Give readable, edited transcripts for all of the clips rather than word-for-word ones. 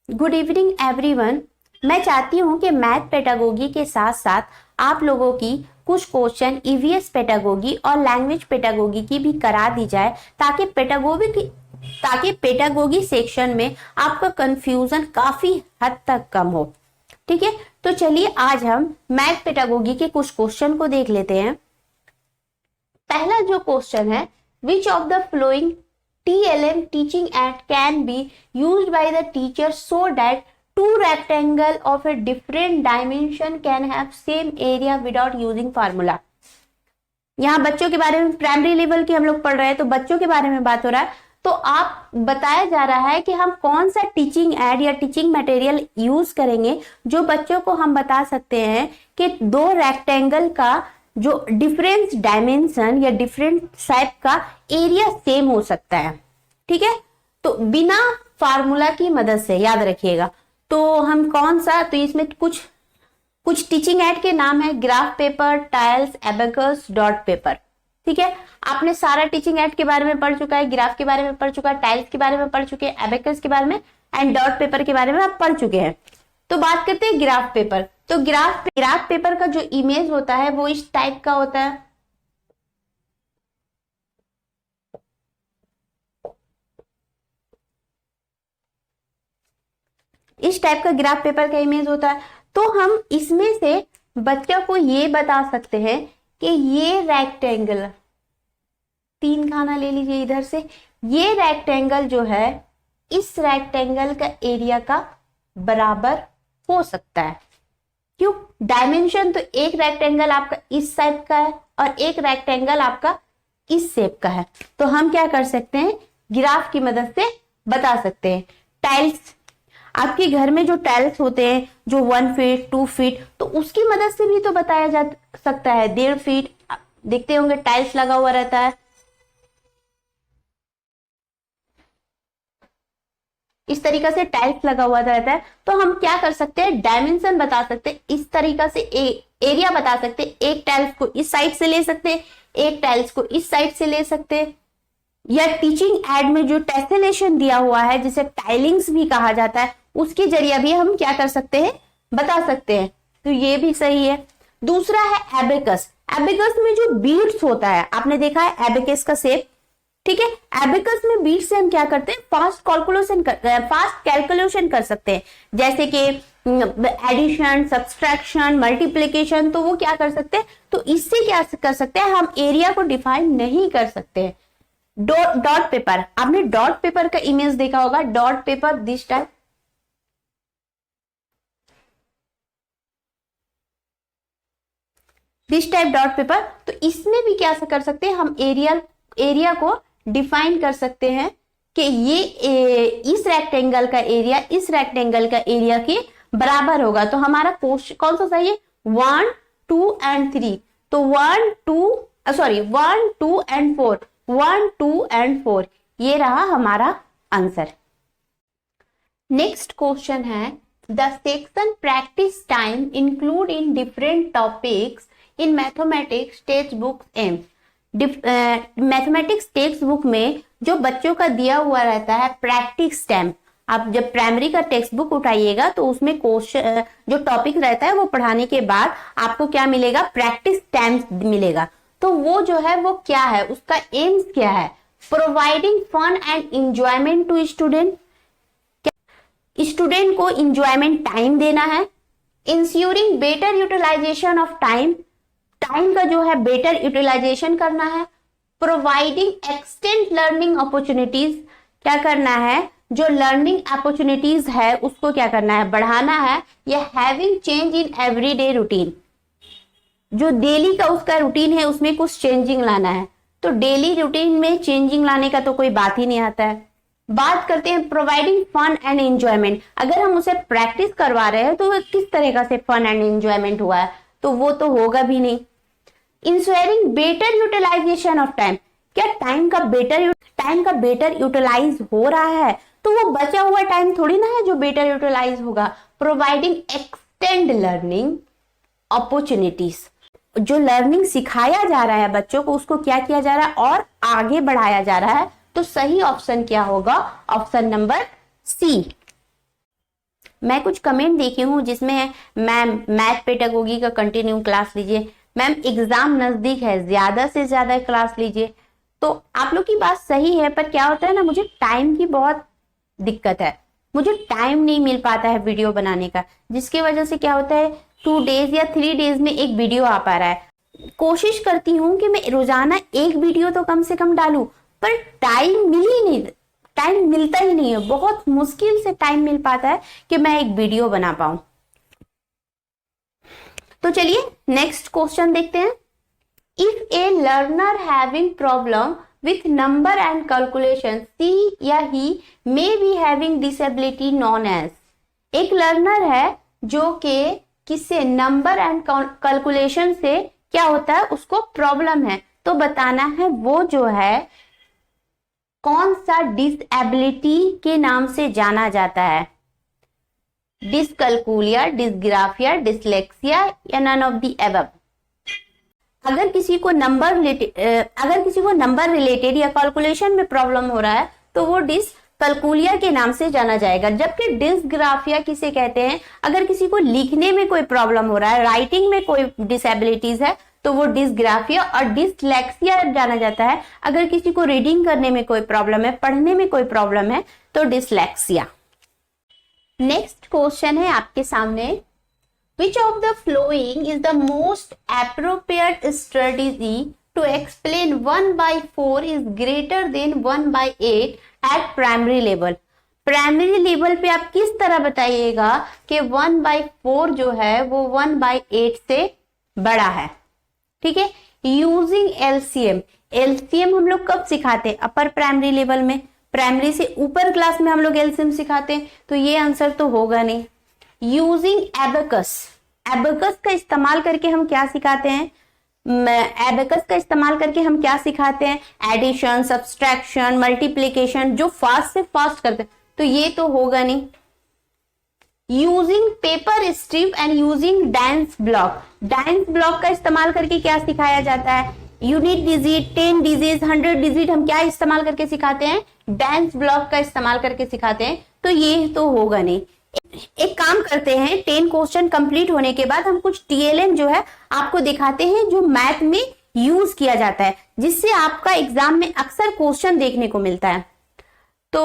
Good evening everyone. मैं चाहती हूँ कि मैथ पेडागोगी के साथ साथ आप लोगों की कुछ क्वेश्चन ईवीएस पेडागोगी और लैंग्वेज पेडागोगी की भी करा दी जाए ताकि पेडागोगी सेक्शन में आपका कंफ्यूजन काफी हद तक कम हो। ठीक है, तो चलिए आज हम मैथ पेडागोगी के कुछ क्वेश्चन को देख लेते हैं। पहला जो क्वेश्चन है, which of the flowing TLM teaching aid can be used by the teacher so that two rectangle of a different dimension can have same area without using formula। यहाँ बच्चों के बारे में, प्राइमरी लेवल की हम लोग पढ़ रहे हैं तो बच्चों के बारे में बात हो रहा है। तो आप बताया जा रहा है कि हम कौन सा टीचिंग एड या टीचिंग मटेरियल यूज करेंगे जो बच्चों को हम बता सकते हैं कि दो रेक्टेंगल का जो डिफरेंस डायमेंशन या डिफरेंट शेप का एरिया सेम हो सकता है। ठीक है, तो बिना फार्मूला की मदद से, याद रखिएगा। तो हम कौन सा, तो इसमें कुछ टीचिंग एड के नाम है, graph paper, tiles, abacus, dot paper. ठीक है, आपने सारा टीचिंग एड के बारे में पढ़ चुका है, ग्राफ के बारे में पढ़ चुका है, टाइल्स के बारे में पढ़ चुके हैं, एबेकस के बारे में एंड डॉट पेपर के बारे में आप पढ़ चुके हैं। तो बात करते हैं ग्राफ पेपर। तो ग्राफ पेपर का जो इमेज होता है वो इस टाइप का होता है। इस टाइप का ग्राफ पेपर का इमेज होता है। तो हम इसमें से बच्चा को ये बता सकते हैं कि ये रेक्टेंगल, 3 खाना ले लीजिए इधर से, ये रेक्टेंगल जो है इस रेक्टेंगल का एरिया का बराबर हो सकता है। क्यों? डायमेंशन तो एक रेक्टेंगल आपका इस शेप का है और एक रेक्टेंगल आपका इस शेप का है। तो हम क्या कर सकते हैं, ग्राफ की मदद से बता सकते हैं। टाइल्स, आपके घर में जो टाइल्स होते हैं जो 1 फीट 2 फीट, तो उसकी मदद से भी तो बताया जा सकता है। 1.5 फीट देखते होंगे टाइल्स लगा हुआ रहता है, इस तरीका से टाइल्स लगा हुआ रहता है। तो हम क्या कर सकते हैं, डायमेंशन बता सकते हैं, इस तरीका से एरिया बता सकते हैं। एक टाइल्स को इस साइड से ले सकते हैं, एक टाइल्स को इस साइड से ले सकते हैं। या टीचिंग एड में जो टेसेलेशन दिया हुआ है जिसे टाइलिंग्स भी कहा जाता है, उसके जरिए भी हम क्या कर सकते हैं, बता सकते हैं। तो ये भी सही है। दूसरा है एबेकस। एबेकस में जो बीड्स होता है, आपने देखा है एबेकस का शेप। ठीक है, एबेकस में बीट से हम क्या करते हैं, फास्ट कैलकुलेशन कर सकते हैं, जैसे कि एडिशन, सब्सट्रैक्शन, मल्टीप्लिकेशन। तो वो क्या कर सकते हैं, तो इससे क्या कर सकते हैं, हम एरिया को डिफाइन नहीं कर सकते हैं। डॉट पेपर, आपने डॉट पेपर का इमेज देखा होगा। Dot paper this type, dot paper. तो इसमें भी क्या कर सकते हैं, हम एरिया को डिफाइन कर सकते हैं कि ये इस रेक्टेंगल का एरिया इस रेक्टेंगल का एरिया के बराबर होगा। तो हमारा कौन सा सही है, 1 2 एंड 3। तो 1 2 एंड 4, 1 2 एंड 4, ये रहा हमारा आंसर। नेक्स्ट क्वेश्चन है, the section practice time include in different topics in mathematics text book aim. Mathematics text book में जो बच्चों का दिया हुआ रहता है प्रैक्टिस टाइम, आप जब प्राइमरी का टेक्स्ट बुक उठाइएगा तो उसमें क्वेश्चन जो टॉपिक रहता है वो पढ़ाने के बाद आपको क्या मिलेगा, प्रैक्टिस टाइम मिलेगा। तो वो जो है वो क्या है, उसका एम्स क्या है, providing fun and enjoyment to student, student को इंजॉयमेंट टाइम देना है। Ensuring better utilization of time, time का जो है बेटर यूटिलाइजेशन करना है। प्रोवाइडिंग एक्सटेंड लर्निंग अपॉर्चुनिटीज, क्या करना है, जो लर्निंग अपॉर्चुनिटीज है उसको क्या करना है, बढ़ाना है। या having change in everyday routine, जो डेली का उसका रूटीन है उसमें कुछ चेंजिंग लाना है। तो डेली रूटीन में चेंजिंग लाने का तो कोई बात ही नहीं आता है। बात करते हैं प्रोवाइडिंग फन एंड एंजॉयमेंट, अगर हम उसे प्रैक्टिस करवा रहे हैं तो किस तरीके से फन एंड एंजॉयमेंट हुआ है, तो वो तो होगा भी नहीं। Ensuring better utilization of time, क्या टाइम का बेटर यूटिलाइज हो रहा है, तो वो बचा हुआ टाइम थोड़ी ना है जो बेटर यूटिलाइज होगा। प्रोवाइडिंग एक्सटेंड लर्निंग अपॉर्चुनिटीज, जो लर्निंग सिखाया जा रहा है बच्चों को उसको क्या किया जा रहा है और आगे बढ़ाया जा रहा है। तो सही ऑप्शन क्या होगा, ऑप्शन नंबर सी। मैं कुछ कमेंट देखी हूँ जिसमें है मैम मैथ पेडागोगी का कंटिन्यू क्लास लीजिए, मैम एग्जाम नजदीक है ज्यादा से ज्यादा क्लास लीजिए। तो आप लोग की बात सही है, पर क्या होता है ना, मुझे टाइम की बहुत दिक्कत है, मुझे टाइम नहीं मिल पाता है वीडियो बनाने का, जिसकी वजह से क्या होता है 2 डेज या 3 डेज में एक वीडियो आ पा रहा है। कोशिश करती हूँ कि मैं रोजाना एक वीडियो तो कम से कम डालूं, पर टाइम मिलता ही नहीं है, बहुत मुश्किल से टाइम मिल पाता है कि मैं एक वीडियो बना पाऊं। तो चलिए नेक्स्ट क्वेश्चन देखते हैं। If a learner having problem with number and calculation, she या he may be having disability known as. एक लर्नर है जो कि किससे, नंबर एंड कैलकुलेशन से क्या होता है, उसको प्रॉब्लम है, तो बताना है वो जो है कौन सा डिसेबिलिटी के नाम से जाना जाता है, डिसकैलकुलिया, डिसग्राफिया, डिसलेक्सिया या नन ऑफ द एबव। अगर किसी को नंबर रिलेटेड या कैलकुलेशन में प्रॉब्लम हो रहा है तो वो डिसकैलकुलिया के नाम से जाना जाएगा। जबकि डिसग्राफिया किसे कहते हैं, अगर किसी को लिखने में कोई प्रॉब्लम हो रहा है, राइटिंग में कोई डिसेबिलिटीज है तो वो डिसग्राफिया, और डिसलेक्सिया जाना जाता है अगर किसी को रीडिंग करने में कोई प्रॉब्लम है, पढ़ने में कोई प्रॉब्लम है तो डिसलेक्सिया। नेक्स्ट क्वेश्चन है आपके सामने, which of the following is the most appropriate strategy to explain 1/4 is greater than 1/8 at primary level। Primary level पे आप किस तरह बताइएगा कि 1/4 जो है वो 1/8 से बड़ा है, ठीक है। यूजिंग एलसीएम, एलसीएम हम लोग कब सिखाते हैं, अपर प्राइमरी लेवल में, प्राइमरी से ऊपर क्लास में हम लोग एलसीएम सिखाते हैं, तो ये आंसर तो होगा नहीं। यूजिंग एबेकस, एबेकस का इस्तेमाल करके हम क्या सिखाते हैं, एबेकस का इस्तेमाल करके हम क्या सिखाते हैं, एडिशन, सब्सट्रैक्शन, मल्टीप्लीकेशन, जो फास्ट से फास्ट करते हैं, तो ये तो होगा नहीं। Using paper strip and using dance block, dance block का इस्तेमाल करके क्या सिखाया जाता है, यूनिट डिजिट, 10 डिजिट, 100 डिजिट, हम क्या इस्तेमाल करके सिखाते हैं, डांस ब्लॉक का इस्तेमाल करके सिखाते हैं, तो ये तो होगा नहीं। एक काम करते हैं, 10 क्वेश्चन कंप्लीट होने के बाद हम कुछ टीएलएम जो है आपको दिखाते हैं जो मैथ में यूज किया जाता है, जिससे आपका एग्जाम में अक्सर क्वेश्चन देखने को मिलता है। तो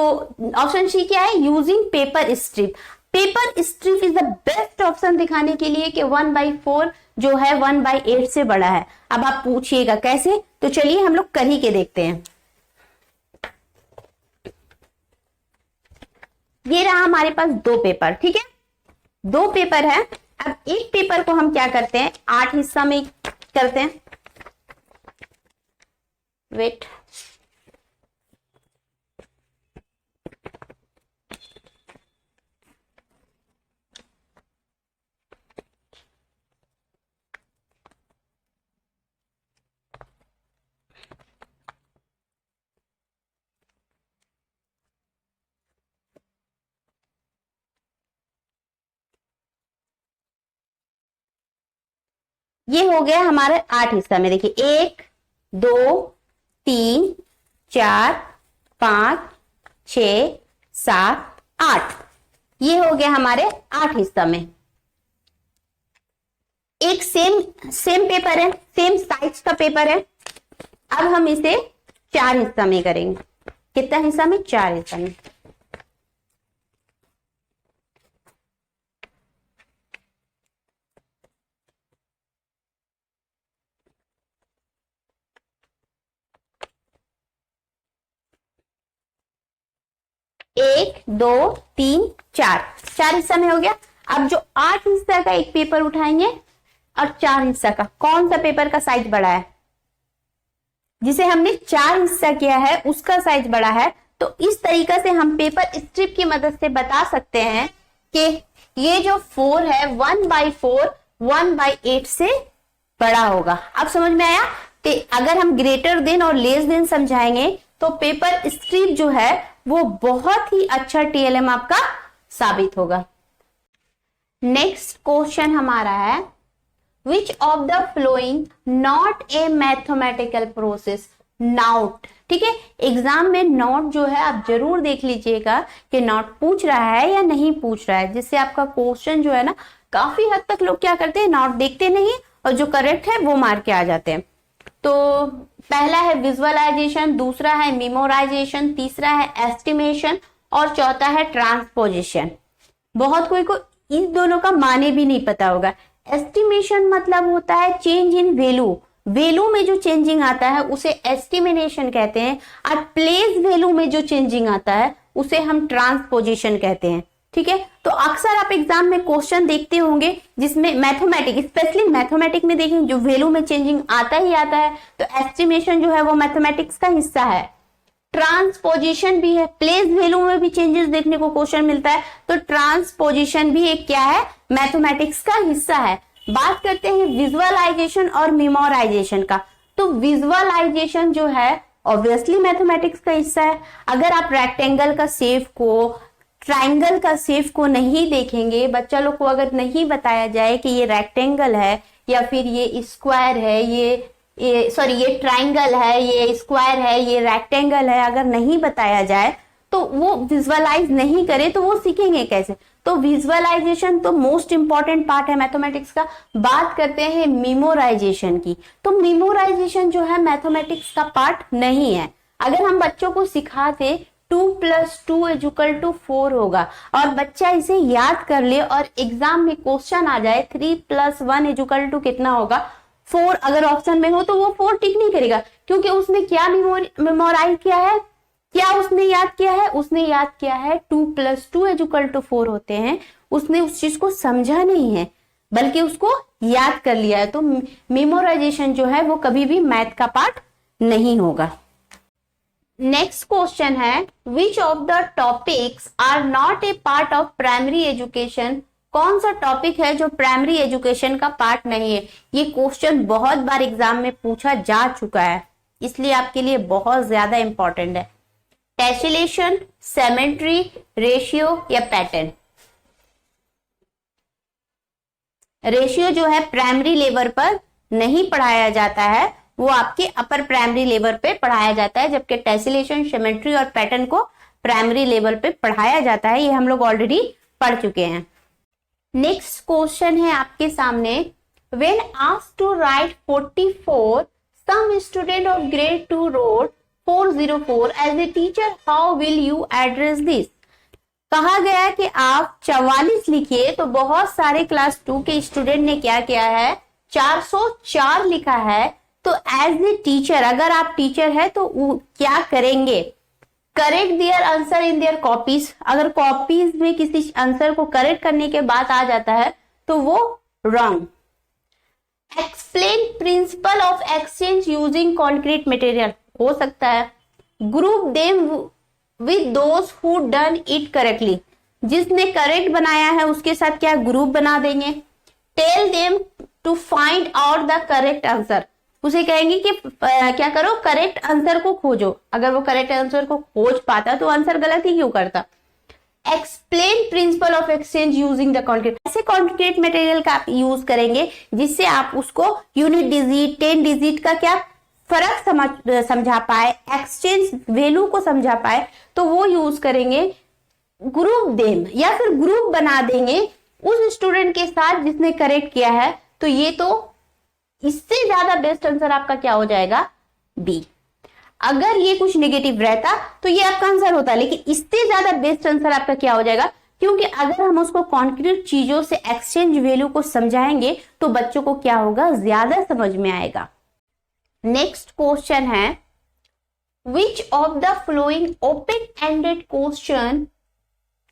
ऑप्शन सी क्या है, using paper strip. Paper strip is the best option दिखाने के लिए कि 1/4 जो है 1/8 से बड़ा है। अब आप पूछिएगा कैसे, तो चलिए हम लोग कर ही के देखते हैं। ये रहा हमारे पास 2 पेपर, ठीक है, 2 पेपर है। अब एक पेपर को हम क्या करते हैं, 8 हिस्सा में करते हैं। वेट, ये हो गया हमारे 8 हिस्सा में। देखिए 1 2 3 4 5 6 7 8, ये हो गया हमारे 8 हिस्सा में। एक सेम पेपर है, सेम साइज का पेपर है। अब हम इसे 4 हिस्सा में करेंगे। कितना हिस्सा में, 4 हिस्सा में। एक 2 3 4, 4 हिस्सा में हो गया। अब जो 8 हिस्सा का एक पेपर उठाएंगे और 4 हिस्सा का, कौन सा पेपर का साइज बड़ा है, जिसे हमने 4 हिस्सा किया है उसका साइज बड़ा है। तो इस तरीके से हम पेपर स्ट्रिप की मदद से बता सकते हैं कि ये जो 4 है 1/4 1/8 से बड़ा होगा। अब समझ में आया कि अगर हम ग्रेटर देन और लेस देन समझाएंगे तो पेपर स्ट्रिप जो है वो बहुत ही अच्छा टीएलएम आपका साबित होगा। नेक्स्ट क्वेश्चन हमारा है, which of the flowing not a mathematical process. Not. ठीक है, एग्जाम में नॉट जो है आप जरूर देख लीजिएगा कि नॉट पूछ रहा है या नहीं पूछ रहा है, जिससे आपका क्वेश्चन जो है ना, काफी हद तक लोग क्या करते हैं, नॉट देखते नहीं और जो करेक्ट है वो मार के आ जाते हैं। तो पहला है विजुअलाइजेशन, दूसरा है मेमोराइजेशन, तीसरा है एस्टिमेशन और चौथा है ट्रांसपोजिशन। बहुत कोई को इन दोनों का माने भी नहीं पता होगा। एस्टिमेशन मतलब होता है चेंज इन वैल्यू, वैल्यू में जो चेंजिंग आता है उसे एस्टिमेशन कहते हैं, और प्लेस वैल्यू में जो चेंजिंग आता है उसे हम ट्रांसपोजिशन कहते हैं। ठीक है, तो अक्सर आप एग्जाम में क्वेश्चन देखते होंगे जिसमें मैथमेटिक्स, स्पेशली मैथमेटिक्स में देखें जो वैल्यू में चेंजिंग आता ही आता है, तो एस्टिमेशन जो है वो मैथमेटिक्स का हिस्सा है। ट्रांसपोजिशन भी है, प्लेस वैल्यू में भी चेंजेस देखने को क्वेश्चन मिलता है, तो ट्रांसपोजिशन भी एक क्या है, मैथमेटिक्स का हिस्सा है। बात करते हैं विजुअलाइजेशन और मेमोराइजेशन का। तो विजुअलाइजेशन जो है ऑब्वियसली मैथमेटिक्स का हिस्सा है। अगर आप रेक्टेंगल का शेप को, ट्राइंगल का शेप को नहीं देखेंगे, बच्चा लोग को अगर नहीं बताया जाए कि ये रेक्टेंगल है या फिर ये स्क्वायर है, ये ट्राइंगल है, ये स्क्वायर है, ये रेक्टेंगल है, अगर नहीं बताया जाए तो वो विजुअलाइज नहीं करे तो वो सीखेंगे कैसे। तो विजुअलाइजेशन तो मोस्ट इंपॉर्टेंट पार्ट है मैथमेटिक्स का। बात करते हैं मेमोराइजेशन की, तो मेमोराइजेशन जो है मैथमेटिक्स का पार्ट नहीं है। अगर हम बच्चों को सिखाते 2 + 2 = 4 होगा और बच्चा इसे याद कर ले और एग्जाम में क्वेश्चन आ जाए 3 + 1 = कितना होगा, 4 अगर ऑप्शन में हो तो वो 4 टिक नहीं करेगा, क्योंकि उसने क्या मेमोराइज किया है, क्या उसने याद किया है, उसने याद किया है 2 + 2 = 4 होते हैं। उसने उस चीज को समझा नहीं है बल्कि उसको याद कर लिया है। तो मेमोराइजेशन जो है वो कभी भी मैथ का पार्ट नहीं होगा। नेक्स्ट क्वेश्चन है, which of the topics are not a part of primary education. कौन सा टॉपिक है जो प्राइमरी एजुकेशन का पार्ट नहीं है। ये क्वेश्चन बहुत बार एग्जाम में पूछा जा चुका है, इसलिए आपके लिए बहुत ज्यादा इंपॉर्टेंट है। टेसिलेशन, सिमेट्री, रेशियो या पैटर्न। रेशियो जो है प्राइमरी लेवल पर नहीं पढ़ाया जाता है, वो आपके अपर प्राइमरी लेवल पे पढ़ाया जाता है, जबकि टेसिलेशन, सिमेट्री और पैटर्न को प्राइमरी लेवल पे पढ़ाया जाता है। ये हम लोग ऑलरेडी पढ़ चुके हैं। नेक्स्ट क्वेश्चन है आपके सामने, when asked to write 44, some student of grade 2 wrote 404 as a teacher, how will you address this. कहा गया कि आप 44 लिखिए, तो बहुत सारे क्लास 2 के स्टूडेंट ने क्या किया है, 404 लिखा है। तो एज ए टीचर, अगर आप टीचर है तो क्या करेंगे, correct their answer in their copies. अगर कॉपीज में किसी आंसर को करेक्ट करने के बाद आ जाता है तो वो wrong. Explain principle of exchange using concrete material, हो सकता है। Group them with those who done it correctly, जिसने करेक्ट बनाया है उसके साथ क्या ग्रुप बना देंगे। Tell them to find out the correct answer, उसे कहेंगे कि क्या करो, करेक्ट आंसर को खोजो। अगर वो करेक्ट आंसर को खोज पाता तो आंसर गलत ही क्यों करता। Explain principle of exchange using the concrete, ऐसे कॉन्क्रीट मटेरियल का आप यूज करेंगे जिससे आप उसको यूनिट डिजिट, 10 डिजिट का क्या फर्क समझा पाए, एक्सचेंज वैल्यू को समझा पाए, तो वो यूज करेंगे। ग्रुप देम या फिर ग्रुप बना देंगे उस स्टूडेंट के साथ जिसने करेक्ट किया है। तो ये तो इससे ज्यादा बेस्ट आंसर आपका क्या हो जाएगा, बी। अगर ये कुछ नेगेटिव रहता तो ये आपका आंसर होता, लेकिन इससे ज्यादा बेस्ट आंसर आपका क्या हो जाएगा, क्योंकि अगर हम उसको कॉन्क्रीट चीजों से एक्सचेंज वैल्यू को समझाएंगे तो बच्चों को क्या होगा, ज्यादा समझ में आएगा। नेक्स्ट क्वेश्चन है, which of the flowing open ended question,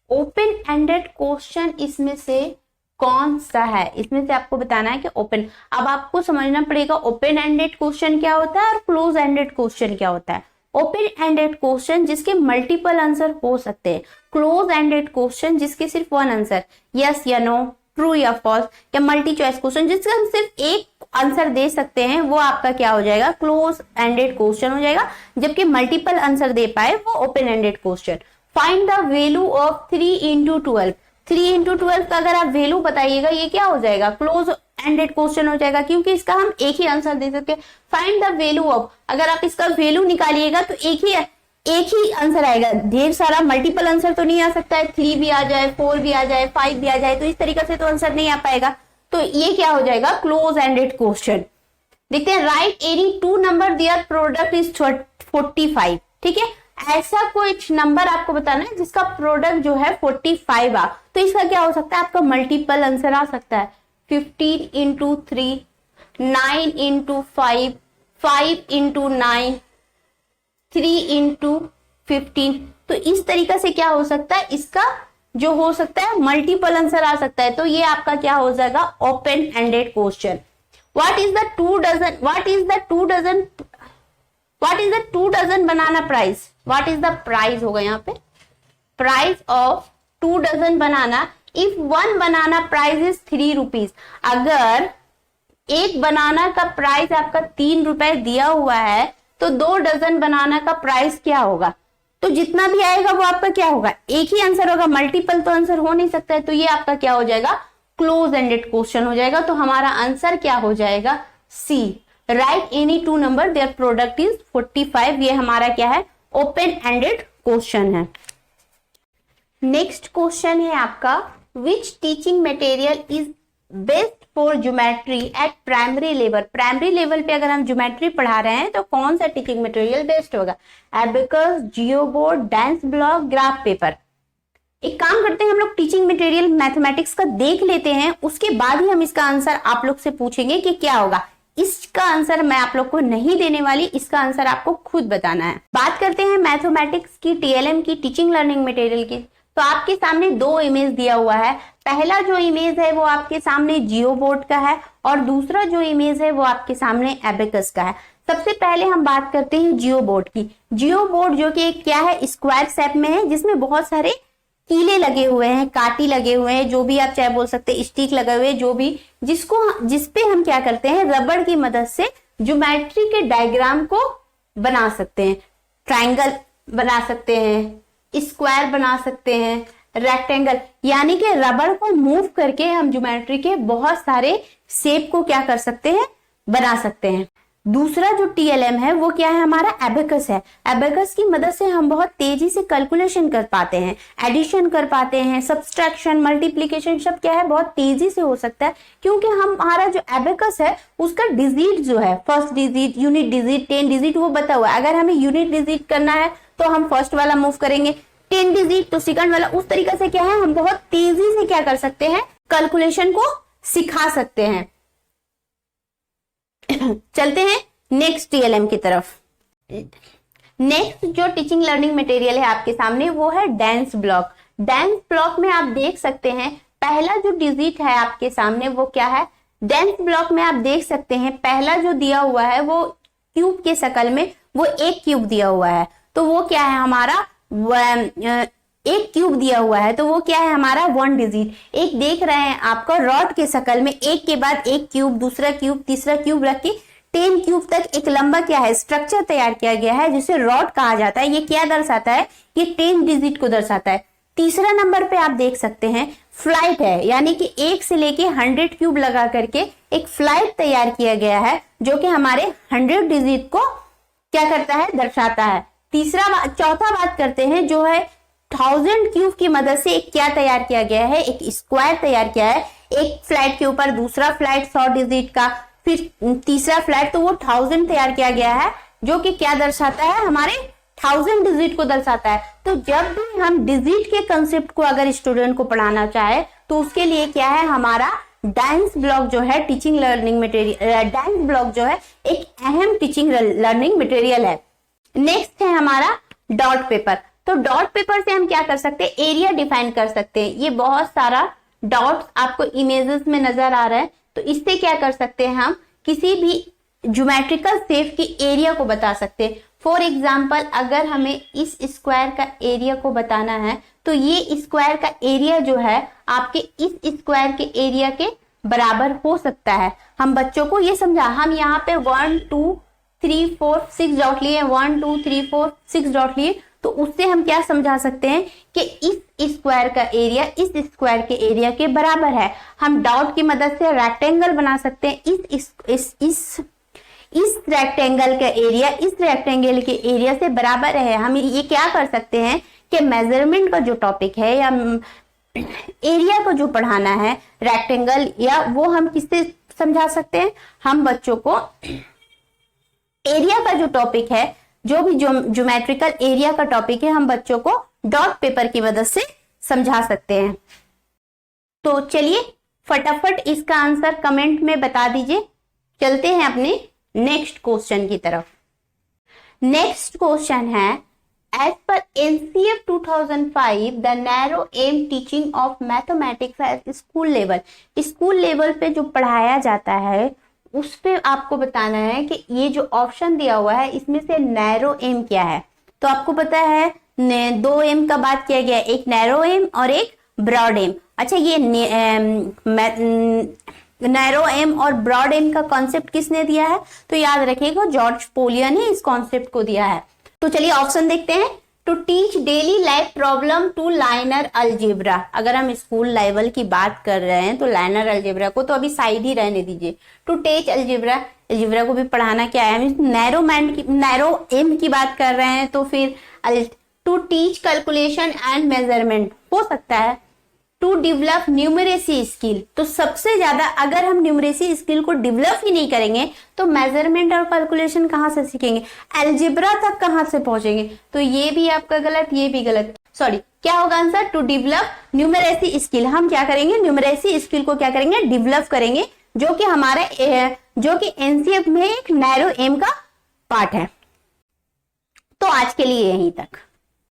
open ended question इसमें से कौन सा है। इसमें से आपको बताना है कि ओपन, अब आपको समझना पड़ेगा ओपन एंडेड क्वेश्चन क्या होता है और क्लोज एंडेड क्वेश्चन क्या होता है। ओपन एंडेड क्वेश्चन जिसके मल्टीपल आंसर हो सकते हैं, क्लोज एंडेड क्वेश्चन जिसके सिर्फ वन आंसर, यस या नो, ट्रू या फॉल्स, या मल्टी चॉइस क्वेश्चन जिसका हम सिर्फ एक आंसर दे सकते हैं, वो आपका क्या हो जाएगा, क्लोज एंडेड क्वेश्चन हो जाएगा। जबकि मल्टीपल आंसर दे पाए वो open ended question. Find the value of 3 × 12, 3 × 12 का अगर आप वैल्यू बताइएगा ये क्या हो जाएगा, क्लोज एंडेड क्वेश्चन हो जाएगा, क्योंकि इसका हम एक ही आंसर दे सकते हैं। फाइंड द वैल्यू ऑफ, अगर आप इसका वैल्यू निकालिएगा तो एक ही आंसर आएगा, ढेर सारा मल्टीपल आंसर तो नहीं आ सकता है, 3 भी आ जाए, 4 भी आ जाए, 5 भी आ जाए, तो इस तरीके से तो आंसर नहीं आ पाएगा। तो ये क्या हो जाएगा, क्लोज एंडेड क्वेश्चन। देखते हैं, right any 2 number their product is 45। ठीक है, ऐसा कोई नंबर आपको बताना है जिसका प्रोडक्ट जो है 45 आ, तो इसका क्या हो सकता है, आपका मल्टीपल आंसर आ सकता है। 15 इंटू 3, 9 इंटू 5, 5 इंटू 9, 3 इंटू 15। तो इस तरीके से क्या हो सकता है, इसका जो हो सकता है मल्टीपल आंसर आ सकता है। तो ये आपका क्या हो जाएगा, open ended question. What is the 2 dozen banana price, what is the price होगा यहाँ पे, price of 2 dozen banana if 1 banana price is 3 rupees. अगर एक बनाना का प्राइस आपका 3 रुपए दिया हुआ है तो 2 डजन बनाना का प्राइस क्या होगा, तो जितना भी आएगा वो आपका क्या होगा, एक ही आंसर होगा, मल्टीपल तो आंसर हो नहीं सकता है। तो ये आपका क्या हो जाएगा, क्लोज एंडेड क्वेश्चन हो जाएगा। तो हमारा आंसर क्या हो जाएगा, C, right any 2 number their product is 45। ये हमारा क्या है, ओपन एंडेड क्वेश्चन है। नेक्स्ट क्वेश्चन है आपका, which teaching material is best for geometry at primary level. Primary level पे अगर हम ज्योमेट्री पढ़ा रहे हैं तो कौन सा टीचिंग मटेरियल बेस्ट होगा, abacus, geoboard, Dienes block, graph paper. एक काम करते हैं, हम लोग टीचिंग मटेरियल मैथमेटिक्स का देख लेते हैं, उसके बाद ही हम इसका आंसर आप लोग से पूछेंगे कि क्या होगा। इसका आंसर मैं आप लोग को नहीं देने वाली, इसका आंसर आपको खुद बताना है। बात करते हैं मैथमेटिक्स की, टीएलएम की, टीचिंग लर्निंग मटेरियल की। तो आपके सामने 2 इमेज दिया हुआ है। पहला जो इमेज है वो आपके सामने जियो बोर्ड का है और दूसरा जो इमेज है वो आपके सामने एबेकस का है। सबसे पहले हम बात करते हैं जियो बोर्ड की। जियो बोर्ड जो कि क्या है, स्क्वायर शेप में है, जिसमें बहुत सारे कीले लगे हुए हैं, काटी लगे हुए हैं, जो भी आप चाहे बोल सकते हैं, स्टिक लगे हुए हैं, जो भी जिसपे हम क्या करते हैं, रबड़ की मदद से ज्योमेट्री के डायग्राम को बना सकते हैं। ट्रायंगल बना सकते हैं, स्क्वायर बना सकते हैं, रेक्टेंगल, यानी कि रबड़ को मूव करके हम ज्योमेट्री के बहुत सारे शेप को क्या कर सकते हैं, बना सकते हैं। दूसरा जो टीएलएम है वो क्या है, हमारा एबेकस है। एबेकस की मदद से हम बहुत तेजी से कैलकुलेशन कर पाते हैं, एडिशन कर पाते हैं, सब्सट्रैक्शन, मल्टीप्लिकेशन सब क्या है, बहुत तेजी से हो सकता है, क्योंकि हमारा जो एबेकस है उसका डिजिट जो है, first digit, unit digit, 10 digit वो बता हुआ है। अगर हमें यूनिट डिजिट करना है तो हम फर्स्ट वाला मूव करेंगे, 10 डिजिट तो सेकंड वाला। उस तरीके से क्या है, हम बहुत तेजी से क्या कर सकते हैं, कैलकुलेशन को सिखा सकते हैं। चलते हैं नेक्स्ट टीएलएम की तरफ। नेक्स्ट जो टीचिंग लर्निंग मटेरियल है आपके सामने वो है डांस ब्लॉक। डांस ब्लॉक में आप देख सकते हैं पहला जो डिजिट है आपके सामने वो क्या है, डांस ब्लॉक में आप देख सकते हैं पहला जो दिया हुआ है वो क्यूब के शक्ल में, वो एक क्यूब दिया हुआ है। तो वो क्या है हमारा, एक क्यूब दिया हुआ है, तो वो क्या है हमारा 1 डिजिट। एक देख रहे हैं आपका रॉड के शक्ल में, एक के बाद एक क्यूब, दूसरा क्यूब, तीसरा क्यूब रख के 10 क्यूब तक एक लंबा क्या है, स्ट्रक्चर तैयार किया गया है जिसे रॉड कहा जाता है। ये क्या दर्शाता है, ये 10 डिजिट को दर्शाता है। तीसरा नंबर पे आप देख सकते हैं फ्लाइट है, यानी कि 1 से लेके 100 क्यूब लगा करके एक फ्लाइट तैयार किया गया है जो कि हमारे 100 डिजिट को क्या करता है, दर्शाता है। चौथा बात करते हैं जो है 1000 क्यूब की मदद से एक क्या तैयार किया गया है, एक स्क्वायर तैयार किया है। एक फ्लैट के ऊपर दूसरा फ्लैट 100 डिजिट का, फिर तीसरा फ्लैट, तो वो 1000 तैयार किया गया है जो कि क्या दर्शाता है, हमारे 1000 डिजिट को दर्शाता है। तो जब भी हम डिजिट के कंसेप्ट को अगर स्टूडेंट को पढ़ाना चाहे तो उसके लिए क्या है, हमारा डांस ब्लॉक जो है teaching learning material, dance block जो है एक अहम टीचिंग लर्निंग मटेरियल है। नेक्स्ट है हमारा डॉट पेपर। तो डॉट पेपर से हम क्या कर सकते हैं, एरिया डिफाइन कर सकते हैं। ये बहुत सारा डॉट्स आपको इमेजेस में नजर आ रहा है, तो इससे क्या कर सकते हैं, हम किसी भी ज्योमेट्रिकल शेप की एरिया को बता सकते हैं। फॉर एग्जाम्पल अगर हमें इस स्क्वायर का एरिया को बताना है तो ये स्क्वायर का एरिया जो है आपके इस स्क्वायर के एरिया के बराबर हो सकता है। हम बच्चों को ये समझा, हम यहाँ पे 1 2 3 4 6 डॉट लिए, 1 2 3 4 6 डॉट लिए, तो तो उससे हम क्या समझा सकते हैं कि इस स्क्वायर का एरिया इस स्क्वायर के एरिया के बराबर है। हम डॉट की मदद से रेक्टेंगल बना सकते हैं। इस रेक्टेंगल का एरिया इस रेक्टेंगल के एरिया से बराबर है। हम ये क्या कर सकते हैं कि मेजरमेंट का जो टॉपिक है या एरिया को जो पढ़ाना है रेक्टेंगल या वो हम किससे समझा सकते हैं, हम बच्चों को एरिया का जो टॉपिक है, जो भी ज्योमेट्रिकल एरिया का टॉपिक है, हम बच्चों को डॉट पेपर की मदद से समझा सकते हैं। तो चलिए फटाफट इसका आंसर कमेंट में बता दीजिए। चलते हैं अपने नेक्स्ट क्वेश्चन की तरफ। नेक्स्ट क्वेश्चन है, as per NCF 2005 the narrow aim teaching of mathematics at school level. School level पे जो पढ़ाया जाता है उस पे आपको बताना है कि ये जो ऑप्शन दिया हुआ है इसमें से नैरो एम क्या है। तो आपको पता है 2 एम का बात किया गया, एक नैरो एम और एक ब्रॉड एम। अच्छा, ये नैरो एम और ब्रॉड एम का कॉन्सेप्ट किसने दिया है, तो याद रखिएगा जॉर्ज पोलियर ने इस कॉन्सेप्ट को दिया है। तो चलिए ऑप्शन देखते हैं। To teach daily life problem to linear algebra. अगर हम स्कूल लेवल की बात कर रहे हैं तो लाइनर अलजेब्रा को तो अभी साइड ही रहने दीजिए। टू टीच अलजेब्रा को भी पढ़ाना क्या है। नैरो एम की बात कर रहे हैं तो फिर to teach calculation and measurement हो सकता है। टू डेवलप न्यूमरेसी स्किल, तो सबसे ज्यादा अगर हम न्यूमरेसी स्किल को डेवलप ही नहीं करेंगे तो मेजरमेंट और कैलकुलेशन कहाँ से सीखेंगे, अलजेब्रा तक कहाँ से पहुंचेंगे। तो ये भी आपका गलत, ये भी गलत। सॉरी, क्या होगा answer, to develop numeracy skill. हम क्या करेंगे, न्यूमरेसी स्किल को क्या करेंगे, डेवलप करेंगे, जो कि हमारा जो कि NCF में एक नैरो एम का पार्ट है। तो आज के लिए यहीं तक।